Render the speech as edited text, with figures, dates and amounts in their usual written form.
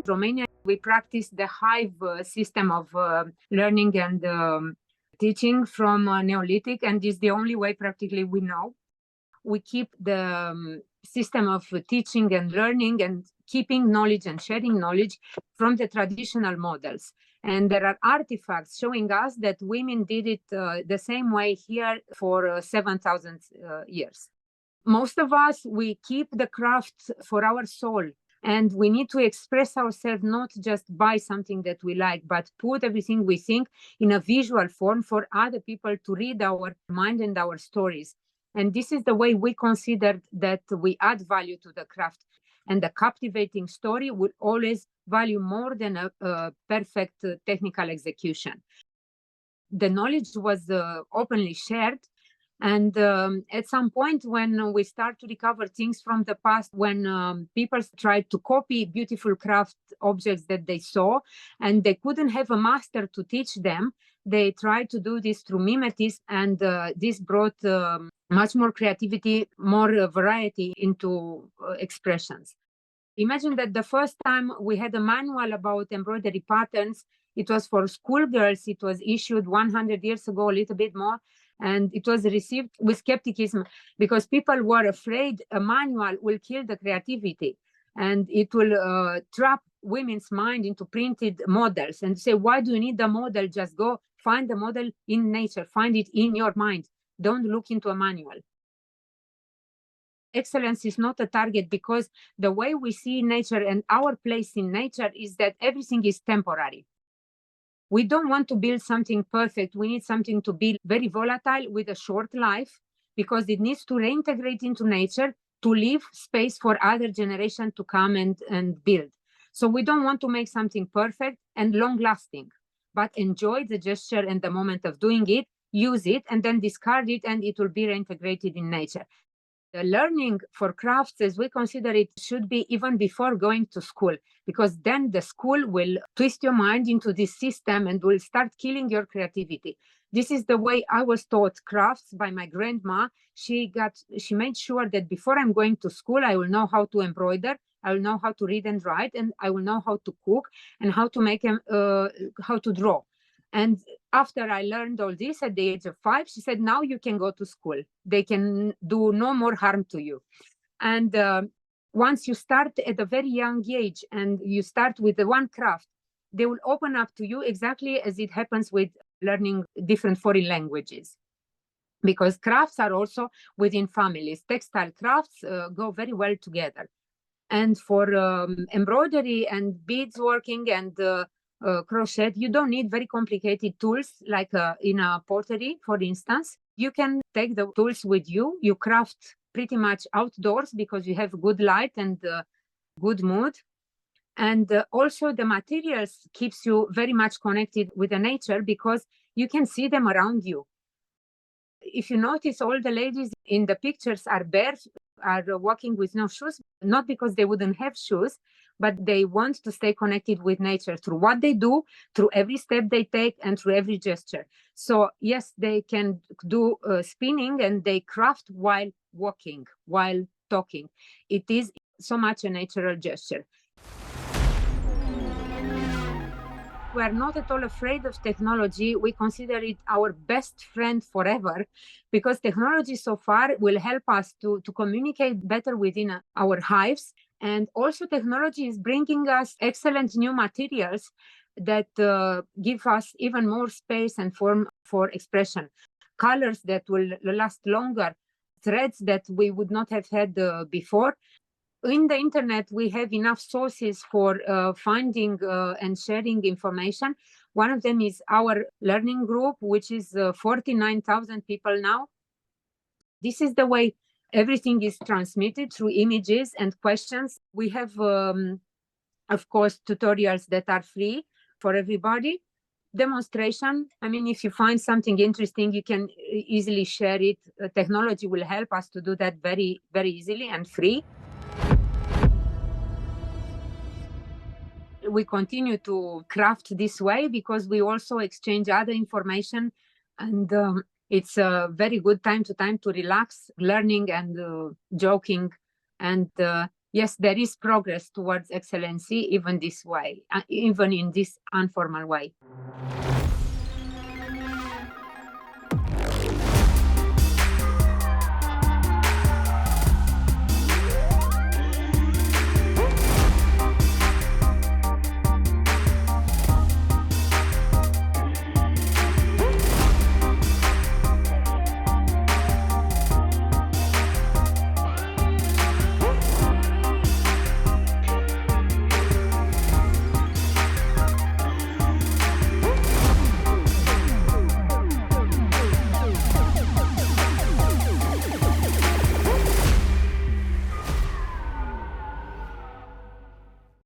Romania, we practice the Hive system of learning and teaching from Neolithic, and is the only way practically we know. We keep the system of teaching and learning and keeping knowledge and sharing knowledge from the traditional models. And there are artifacts showing us that women did it the same way here for 7,000 years. Most of us, we keep the craft for our soul. And we need to express ourselves not just by something that we like, but put everything we think in a visual form for other people to read our mind and our stories. And this is the way we consider that we add value to the craft. And the captivating story will always value more than a perfect technical execution. The knowledge was openly shared. And at some point when we start to recover things from the past, when people tried to copy beautiful craft objects that they saw and they couldn't have a master to teach them, they tried to do this through mimetism, and this brought much more creativity, more variety into expressions. Imagine that the first time we had a manual about embroidery patterns, it was for schoolgirls. It was issued 100 years ago, a little bit more. And it was received with skepticism because people were afraid a manual will kill the creativity and it will trap women's mind into printed models and say, why do you need the model? Just go find the model in nature, find it in your mind. Don't look into a manual. Excellence is not a target because the way we see nature and our place in nature is that everything is temporary. We don't want to build something perfect. We need something to be very volatile with a short life because it needs to reintegrate into nature to leave space for other generations to come and build. So we don't want to make something perfect and long lasting, but enjoy the gesture and the moment of doing it, use it, and then discard it, and it will be reintegrated in nature. The learning for crafts, as we consider it, should be even before going to school, because then the school will twist your mind into this system and will start killing your creativity. This is the way I was taught crafts by my grandma. She made sure that before I'm going to school, I will know how to embroider, I will know how to read and write, and I will know how to cook and how to draw. And after I learned all this at the age of 5, she said, now you can go to school. They can do no more harm to you. And once you start at a very young age and you start with the one craft, they will open up to you exactly as it happens with learning different foreign languages. Because crafts are also within families. Textile crafts go very well together. And for embroidery and beads working and crochet, you don't need very complicated tools like in a pottery, for instance. You can take the tools with you. You craft pretty much outdoors because you have good light and good mood. And also the materials keeps you very much connected with the nature because you can see them around you. If you notice, all the ladies in the pictures are bare, are walking with no shoes, not because they wouldn't have shoes, but they want to stay connected with nature through what they do, through every step they take, and through every gesture. So yes, they can do spinning and they craft while walking, while talking. It is so much a natural gesture. We are not at all afraid of technology. We consider it our best friend forever because technology so far will help us to communicate better within our hives. And also technology is bringing us excellent new materials that give us even more space and form for expression. Colors that will last longer, threads that we would not have had before. In the internet, we have enough sources for finding and sharing information. One of them is our learning group, which is 49,000 people now. This is the way everything is transmitted through images and questions. We have, of course, tutorials that are free for everybody. Demonstration, I mean, if you find something interesting, you can easily share it. Technology will help us to do that very, very easily and free. We continue to craft this way because we also exchange other information, and it's a very good time to relax, learning and joking. And yes, there is progress towards excellency, even this way, even in this informal way.